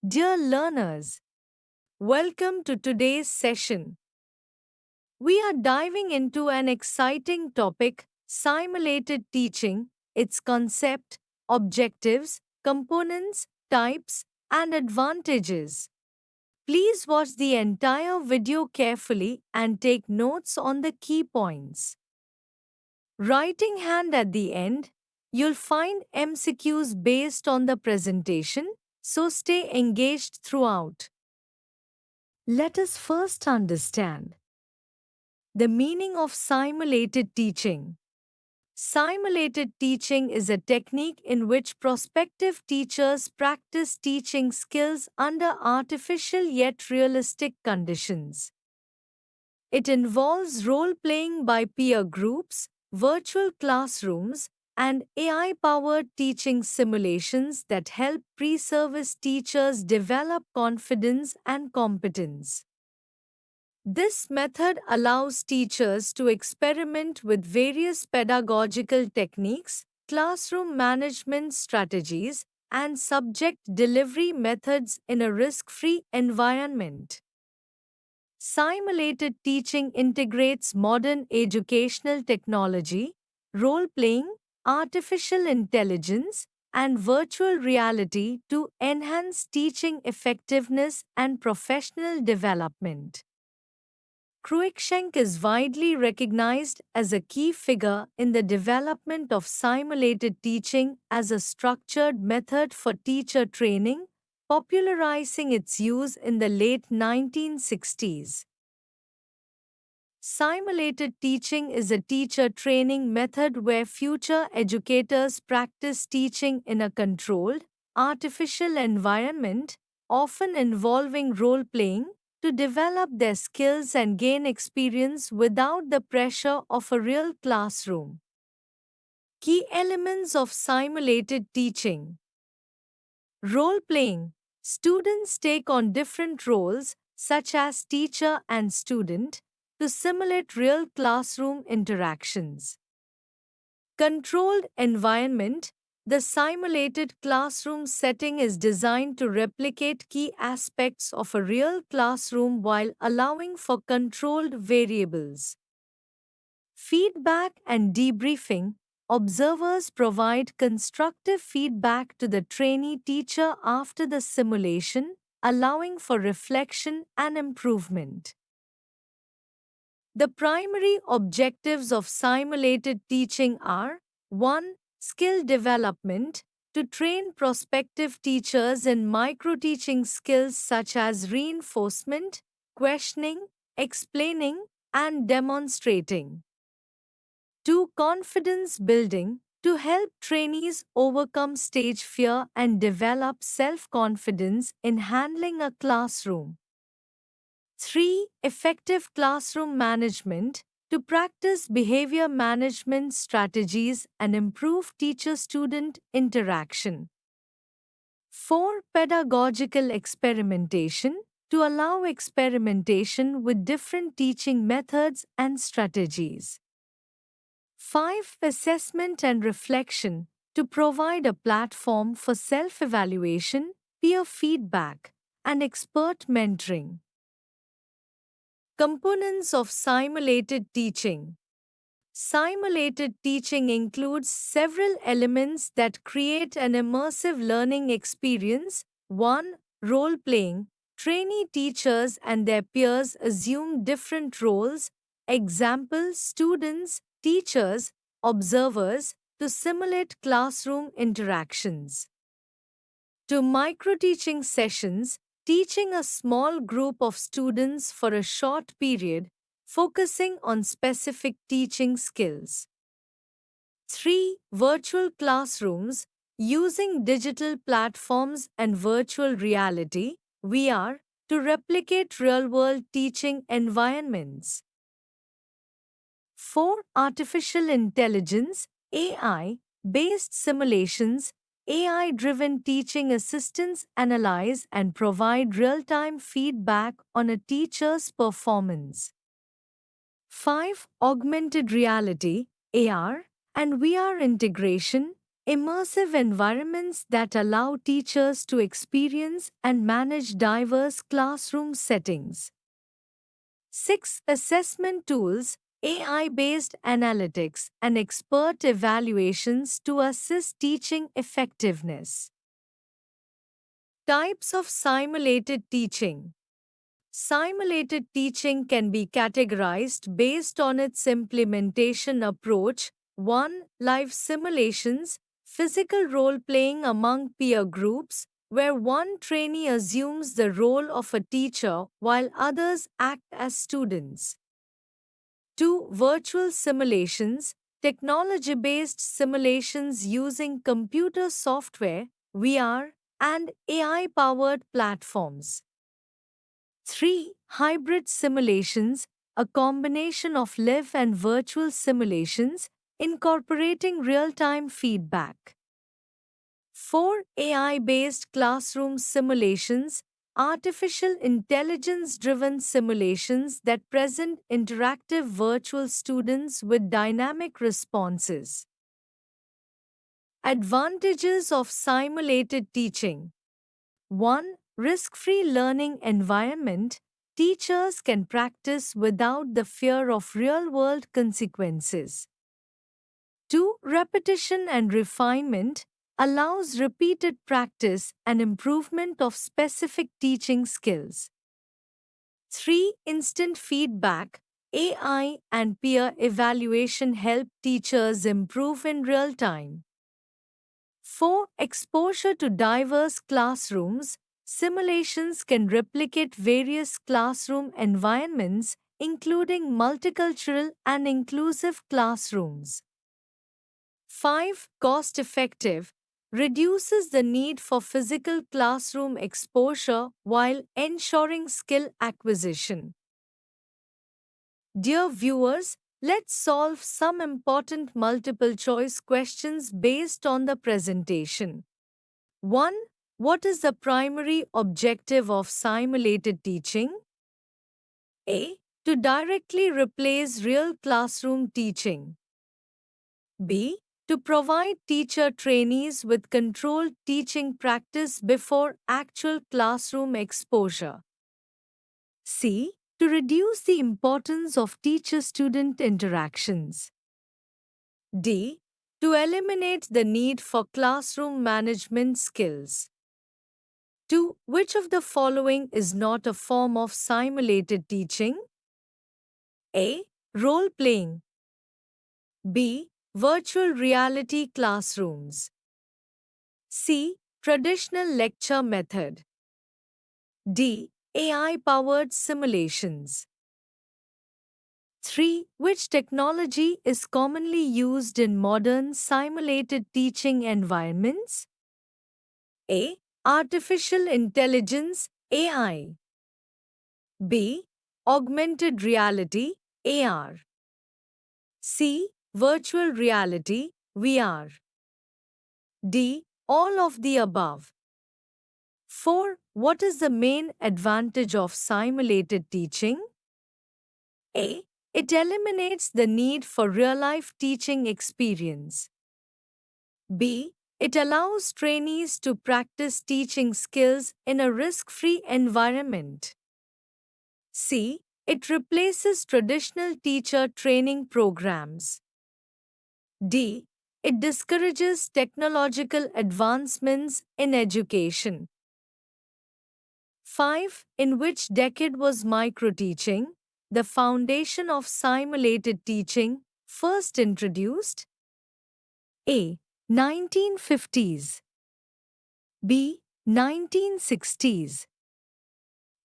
Dear learners, welcome to today's session. We are diving into an exciting topic simulated teaching, its concept, objectives, components, types, and advantages. Please watch the entire video carefully and take notes on the key points. Writing hand at the end, you'll find MCQs based on the presentation, so stay engaged throughout. Let us first understand the meaning of simulated teaching. Simulated teaching is a technique in which prospective teachers practice teaching skills under artificial yet realistic conditions. It involves role playing by peer groups, virtual classrooms, and AI powered teaching simulations that help pre service teachers develop confidence and competence. This method allows teachers to experiment with various pedagogical techniques, classroom management strategies, and subject delivery methods in a risk free environment. Simulated teaching integrates modern educational technology, role playing, artificial intelligence, and virtual reality to enhance teaching effectiveness and professional development. Cruikshank is widely recognized as a key figure in the development of simulated teaching as a structured method for teacher training, popularizing its use in the late 1960s. Simulated teaching is a teacher training method where future educators practice teaching in a controlled, artificial environment, often involving role playing, to develop their skills and gain experience without the pressure of a real classroom. Key elements of simulated teaching: role playing. Students take on different roles, such as teacher and student, to simulate real classroom interactions. Controlled environment. The simulated classroom setting is designed to replicate key aspects of a real classroom while allowing for controlled variables. Feedback and debriefing. Observers provide constructive feedback to the trainee teacher after the simulation, allowing for reflection and improvement. The primary objectives of simulated teaching are: 1. Skill development, to train prospective teachers in micro-teaching skills such as reinforcement, questioning, explaining, and demonstrating. 2. Confidence building, to help trainees overcome stage fear and develop self-confidence in handling a classroom. 3. Effective classroom management, to practice behavior management strategies and improve teacher student interaction. 4. Pedagogical experimentation, to allow experimentation with different teaching methods and strategies. 5. Assessment and reflection, to provide a platform for self evaluation, peer feedback, and expert mentoring. Components of simulated teaching. Simulated teaching includes several elements that create an immersive learning experience. 1. Role playing. Trainee teachers and their peers assume different roles, example, students, teachers, observers, to simulate classroom interactions. 2. Micro-teaching sessions, teaching a small group of students for a short period, focusing on specific teaching skills. 3. Virtual classrooms, using digital platforms and virtual reality (VR) to replicate real-world teaching environments. 4. Artificial intelligence (AI) based simulations. AI-driven teaching assistants analyze and provide real-time feedback on a teacher's performance. 5. Augmented reality (AR) and VR integration. immersive environments that allow teachers to experience and manage diverse classroom settings. 6. Assessment tools, AI-based analytics, and expert evaluations to assist teaching effectiveness. Types of simulated teaching. Simulated teaching can be categorized based on its implementation approach. 1. Live simulations, physical role playing among peer groups, where one trainee assumes the role of a teacher while others act as students. 2. Virtual simulations, technology based simulations using computer software, VR, and AI powered platforms. 3. Hybrid simulations, a combination of live and virtual simulations, incorporating real time feedback. 4. AI based classroom simulations, artificial intelligence driven simulations that present interactive virtual students with dynamic responses. Advantages of simulated teaching. 1. Risk-free learning environment. Teachers can practice without the fear of real-world consequences. 2. Repetition and refinement allows repeated practice and improvement of specific teaching skills. 3. Instant feedback. AI and peer evaluation help teachers improve in real time. 4. Exposure to diverse classrooms. Simulations can replicate various classroom environments, including multicultural and inclusive classrooms. 5. Cost effective. Reduces the need for physical classroom exposure while ensuring skill acquisition. Dear viewers, let's solve some important multiple choice questions based on the presentation. 1. What is the primary objective of simulated teaching? A. To directly replace real classroom teaching. B. To provide teacher trainees with controlled teaching practice before actual classroom exposure. C. To reduce the importance of teacher-student interactions. D. To eliminate the need for classroom management skills. 2. Which of the following is not a form of simulated teaching? A. Role-playing. B. Virtual reality classrooms. C. Traditional lecture method. D. AI-powered simulations. 3. Which technology is commonly used in modern simulated teaching environments? A. Artificial intelligence, AI. B. Augmented reality, AR. C. Virtual reality, VR. D. All of the above. 4. What is the main advantage of simulated teaching? A. It eliminates the need for real-life teaching experience. B. It allows trainees to practice teaching skills in a risk-free environment. C. It replaces traditional teacher training programs. D. It discourages technological advancements in education. 5. In which decade was microteaching, the foundation of simulated teaching, first introduced? A. 1950s. B. 1960s.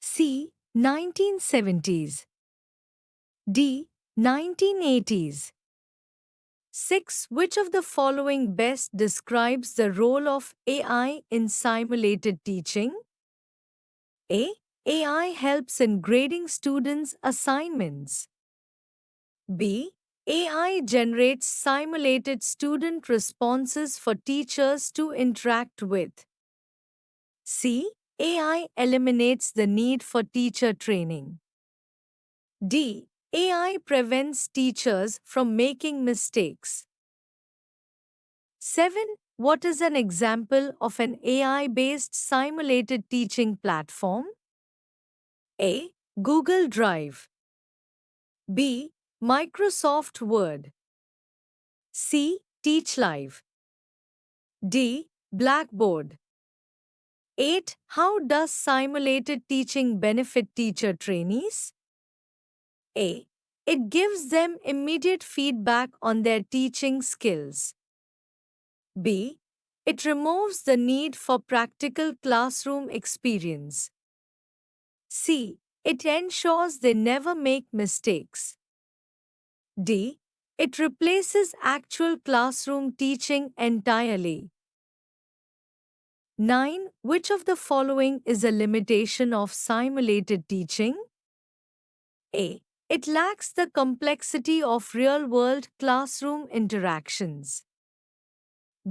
C. 1970s. D. 1980s. 6. Which of the following best describes the role of AI in simulated teaching? A. AI helps in grading students' assignments. B. AI generates simulated student responses for teachers to interact with. C. AI eliminates the need for teacher training. D. AI prevents teachers from making mistakes. 7. What is an example of an AI-based simulated teaching platform? A. Google Drive. B. Microsoft Word. C. TeachLive. D. Blackboard. 8. How does simulated teaching benefit teacher trainees? A. It gives them immediate feedback on their teaching skills. B. It removes the need for practical classroom experience. C. It ensures they never make mistakes. D. It replaces actual classroom teaching entirely. 9. Which of the following is a limitation of simulated teaching? A. It lacks the complexity of real-world classroom interactions.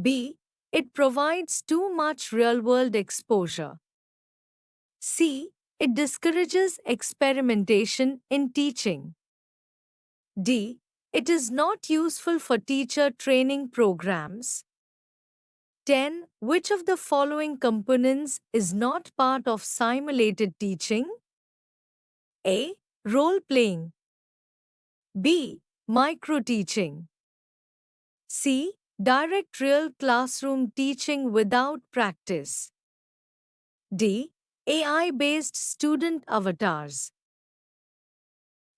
B. It provides too much real-world exposure. C. It discourages experimentation in teaching. D. It is not useful for teacher training programs. 10. Which of the following components is not part of simulated teaching? A. Role-playing. B. Micro-teaching. C. Direct real classroom teaching without practice. D. AI-based student avatars.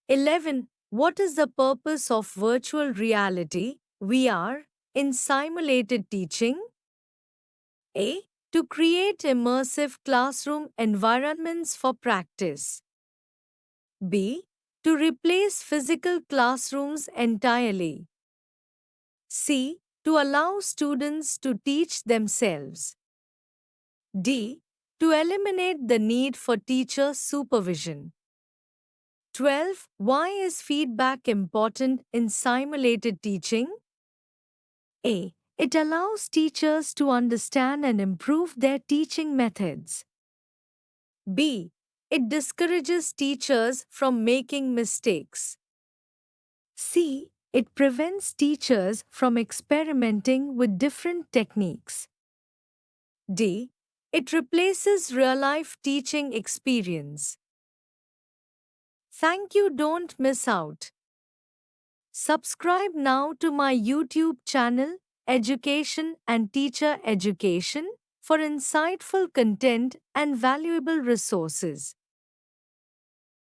11. What is the purpose of virtual reality (VR) in simulated teaching? A. To create immersive classroom environments for practice. B. To replace physical classrooms entirely. C. To allow students to teach themselves. D. To eliminate the need for teacher supervision. 12. Why is feedback important in simulated teaching? A. It allows teachers to understand and improve their teaching methods. B. It discourages teachers from making mistakes. C. It prevents teachers from experimenting with different techniques. D. It replaces real-life teaching experience. Thank you, don't miss out. Subscribe now to my YouTube channel, Education and Teacher Education, for insightful content and valuable resources.